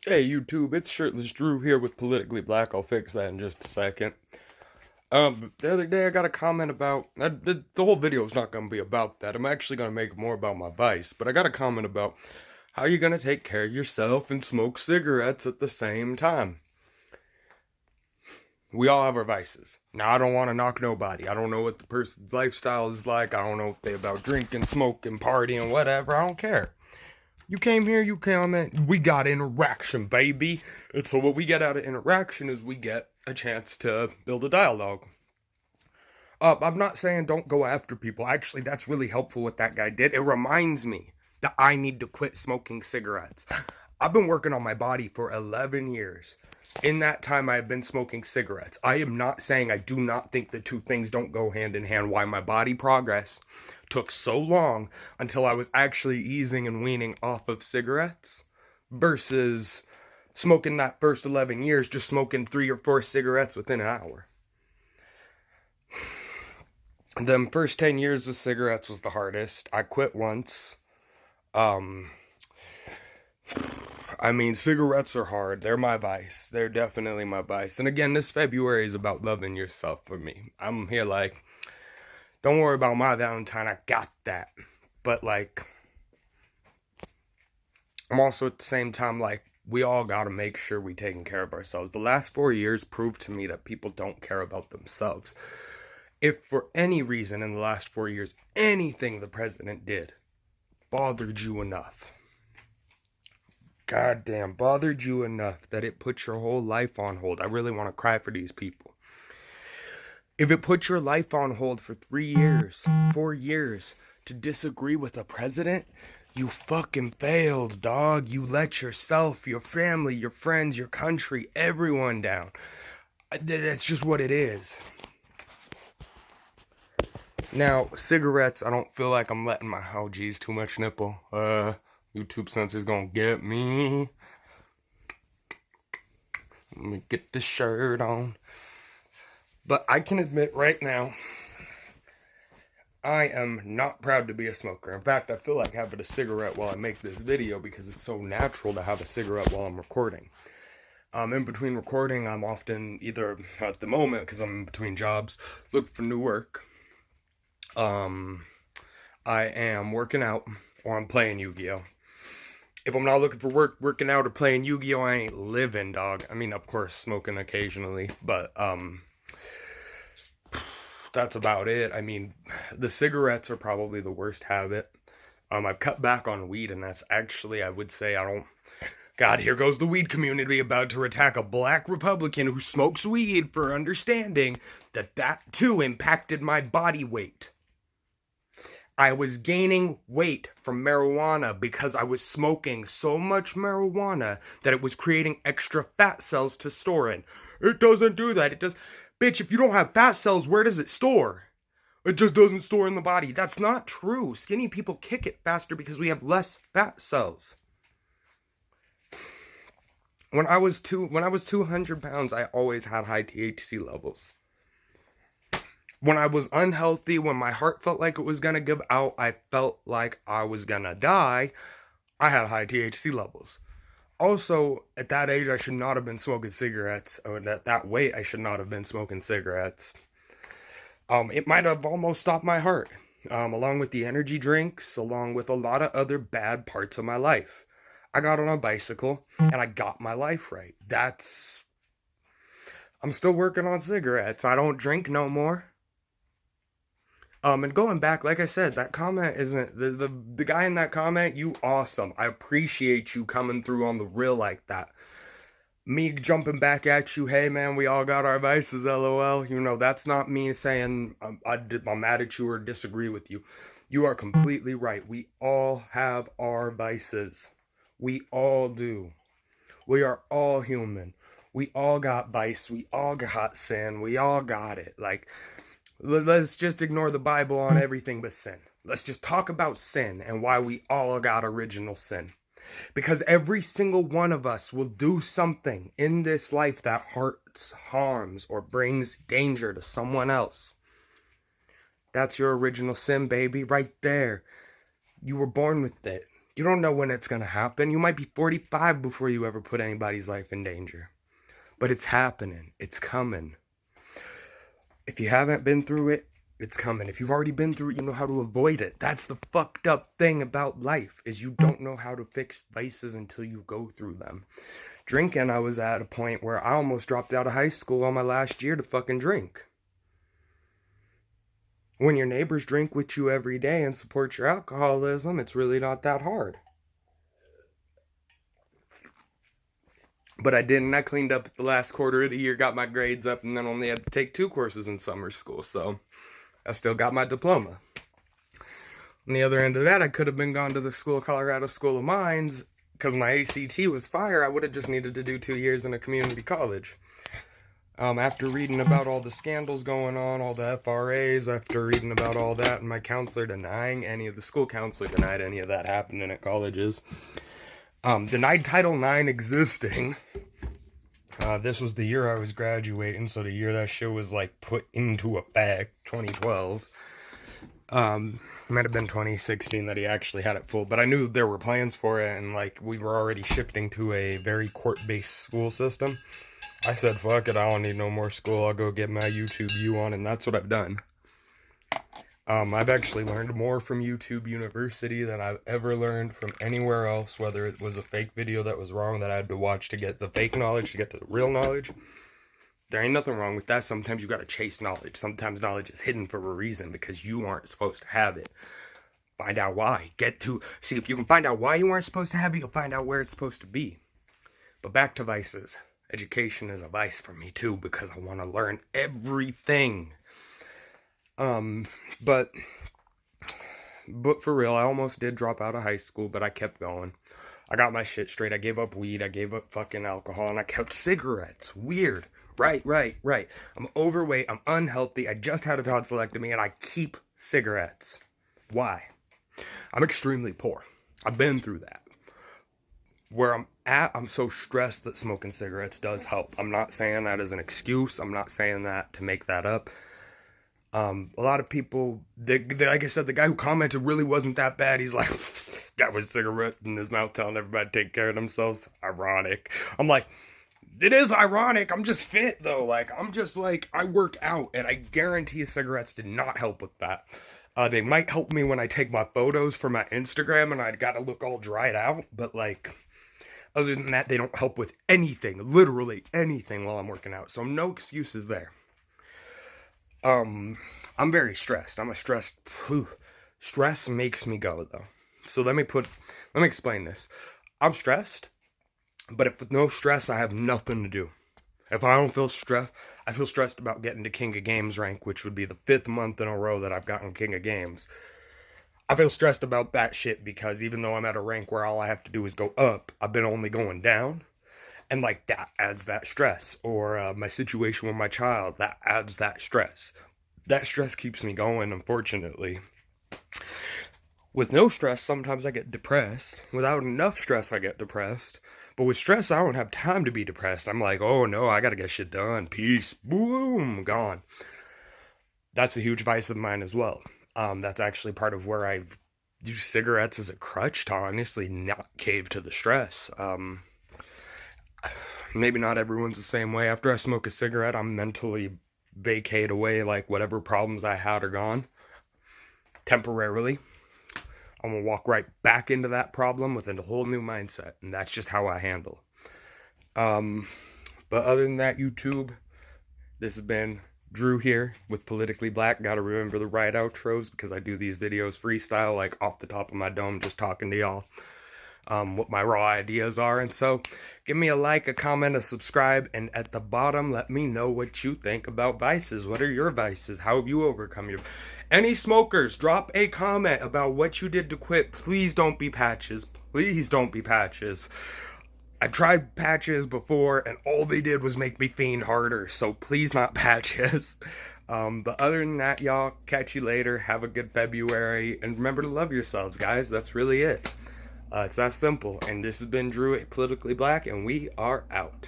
Hey YouTube, it's Shirtless Drew here with Politically Black. I'll fix that in just a second. The other day I got a comment about the whole video is not gonna be about that. I'm actually gonna make it more about my vice, but I got a comment about how you gonna take care of yourself and smoke cigarettes at the same time. We all have our vices. Now I don't want to knock nobody. I don't know what the person's lifestyle is like. I don't know if they about drinking, smoking, partying, whatever. I don't care. You came here, you comment, we got interaction, baby. And so what we get out of interaction is we get a chance to build a dialogue. I'm not saying don't go after people. Actually, that's really helpful what that guy did. It reminds me that I need to quit smoking cigarettes. I've been working on my body for 11 years. In that time, I have been smoking cigarettes. I am not saying I do not think the two things don't go hand in hand. Why my body progress took so long until I was actually easing and weaning off of cigarettes versus smoking that first 11 years, just smoking 3 or 4 cigarettes within an hour. The first 10 years of cigarettes was the hardest. I quit once. Cigarettes are hard. They're my vice. They're definitely my vice. And again, this February is about loving yourself for me. I'm here like, don't worry about my Valentine. I got that. But like, I'm also at the same time like, we all got to make sure we taking care of ourselves. The last 4 years proved to me that people don't care about themselves. If for any reason in the last 4 years, anything the president did bothered you enough, goddamn, bothered you enough that it put your whole life on hold. I really want to cry for these people. If it put your life on hold for 3 years, 4 years to disagree with a president, you fucking failed, dog. You let yourself, your family, your friends, your country, everyone down. That's just what it is. Now, cigarettes, I don't feel like I'm letting my, oh geez, too much nipple. YouTube censor's gonna get me. Let me get this shirt on. But I can admit right now, I am not proud to be a smoker. In fact, I feel like having a cigarette while I make this video because it's so natural to have a cigarette while I'm recording. In between recording, I'm often either, at the moment, because I'm in between jobs, looking for new work. I am working out or I'm playing Yu-Gi-Oh! If I'm not looking for work, working out or playing Yu-Gi-Oh! I ain't living, dog. I mean, of course, smoking occasionally, but, that's about it. I mean, the cigarettes are probably the worst habit. I've cut back on weed, and that's actually, I would say, I don't... God, here goes the weed community about to attack a black Republican who smokes weed for understanding that that, too, impacted my body weight. I was gaining weight from marijuana because I was smoking so much marijuana that it was creating extra fat cells to store in. It doesn't do that. It does... Bitch, if you don't have fat cells, where does it store? It just doesn't store in the body. That's not true. Skinny people kick it faster because we have less fat cells. When I was 200 pounds, I always had high THC levels. When I was unhealthy, when my heart felt like it was gonna give out, I felt like I was gonna die, I had high THC levels. Also, at that age, I should not have been smoking cigarettes. Or at that weight, I should not have been smoking cigarettes. It might have almost stopped my heart. Along with the energy drinks, along with a lot of other bad parts of my life. I got on a bicycle, and I got my life right. I'm still working on cigarettes. I don't drink no more. And going back, like I said, that comment isn't the guy in that comment, you awesome. I appreciate you coming through on the real like that. Me jumping back at you, hey man, we all got our vices, lol. You know, that's not me saying I'm mad at you or disagree with you. You are completely right. We all have our vices. We all do. We are all human. We all got vice. We all got sin. We all got it. Like, let's just ignore the Bible on everything but sin. Let's just talk about sin and why we all got original sin. Because every single one of us will do something in this life that hurts, harms, or brings danger to someone else. That's your original sin, baby, right there. You were born with it. You don't know when it's going to happen. You might be 45 before you ever put anybody's life in danger. But it's happening. It's coming. If you haven't been through it, it's coming. If you've already been through it, you know how to avoid it. That's the fucked up thing about life, is you don't know how to fix vices until you go through them. Drinking, I was at a point where I almost dropped out of high school on my last year to fucking drink. When your neighbors drink with you every day and support your alcoholism, it's really not that hard. But I didn't. I cleaned up at the last quarter of the year, got my grades up, and then only had to take 2 courses in summer school. So I still got my diploma. On the other end of that, I could have been gone to the Colorado School of Mines because my ACT was fire. I would have just needed to do 2 years in a community college. After reading about all the scandals going on, all the FRAs, after reading about all that, and my counselor denying any of the school counselor denied any of that happening at colleges, denied Title IX existing. This was the year I was graduating, so the year that shit was like put into effect, 2012. Might have been 2016 that he actually had it full, but I knew there were plans for it, and like we were already shifting to a very court-based school system. I said, fuck it, I don't need no more school. I'll go get my YouTube U on, and that's what I've done. I've actually learned more from YouTube University than I've ever learned from anywhere else, whether it was a fake video that was wrong that I had to watch to get the fake knowledge, to get to the real knowledge. There ain't nothing wrong with that. Sometimes you gotta chase knowledge. Sometimes knowledge is hidden for a reason because you aren't supposed to have it. Find out why. See, if you can find out why you aren't supposed to have it, you'll find out where it's supposed to be. But back to vices. Education is a vice for me too because I want to learn everything. But for real, I almost did drop out of high school, but I kept going. I got my shit straight. I gave up weed. I gave up fucking alcohol, and I kept cigarettes. Weird. Right. I'm overweight. I'm unhealthy. I just had a tonsillectomy, and I keep cigarettes. Why? I'm extremely poor. I've been through that. Where I'm at, I'm so stressed that smoking cigarettes does help. I'm not saying that as an excuse. I'm not saying that to make that up. A lot of people, like I said, the guy who commented really wasn't that bad. He's like, guy with a cigarette in his mouth telling everybody to take care of themselves. Ironic. I'm like, it is ironic. I'm just fit, though. Like, I work out, and I guarantee cigarettes did not help with that. They might help me when I take my photos for my Instagram, and I gotta look all dried out, but, like, other than that, they don't help with anything, literally anything while I'm working out. So no excuses there. I'm very stressed. Stress makes me go, though. So let me explain this. I'm stressed, but if with no stress, I have nothing to do. If I don't feel stressed, I feel stressed about getting to King of Games rank, which would be the 5th month in a row that I've gotten King of Games. I feel stressed about that shit because even though I'm at a rank where all I have to do is go up, I've been only going down. And, like, that adds that stress. Or my situation with my child, that adds that stress. That stress keeps me going, unfortunately. With no stress, sometimes I get depressed. Without enough stress, I get depressed. But with stress, I don't have time to be depressed. I'm like, oh, no, I gotta get shit done. Peace. Boom. Gone. That's a huge vice of mine as well. That's actually part of where I've used cigarettes as a crutch to honestly not cave to the stress. Maybe not everyone's the same way. After I smoke a cigarette, I'm mentally vacate away, like whatever problems I had are gone. Temporarily. I'm gonna walk right back into that problem with a whole new mindset, and that's just how I handle. But other than that, YouTube, this has been Drew here with Politically Black. Gotta remember the right outros because I do these videos freestyle, like off the top of my dome, just talking to y'all. What my raw ideas are. And so give me a like, a comment, a subscribe, and at the bottom let me know what you think about vices. What are your vices? How have you overcome your... Any smokers, drop a comment about what you did to quit. Please don't be patches. Please don't be patches. I've tried patches before and all they did was make me fiend harder, so please not patches. But other than that, y'all, catch you later. Have a good February, and remember to love yourselves, guys. That's really it. It's that simple. And this has been Drew at Politically Black, and we are out.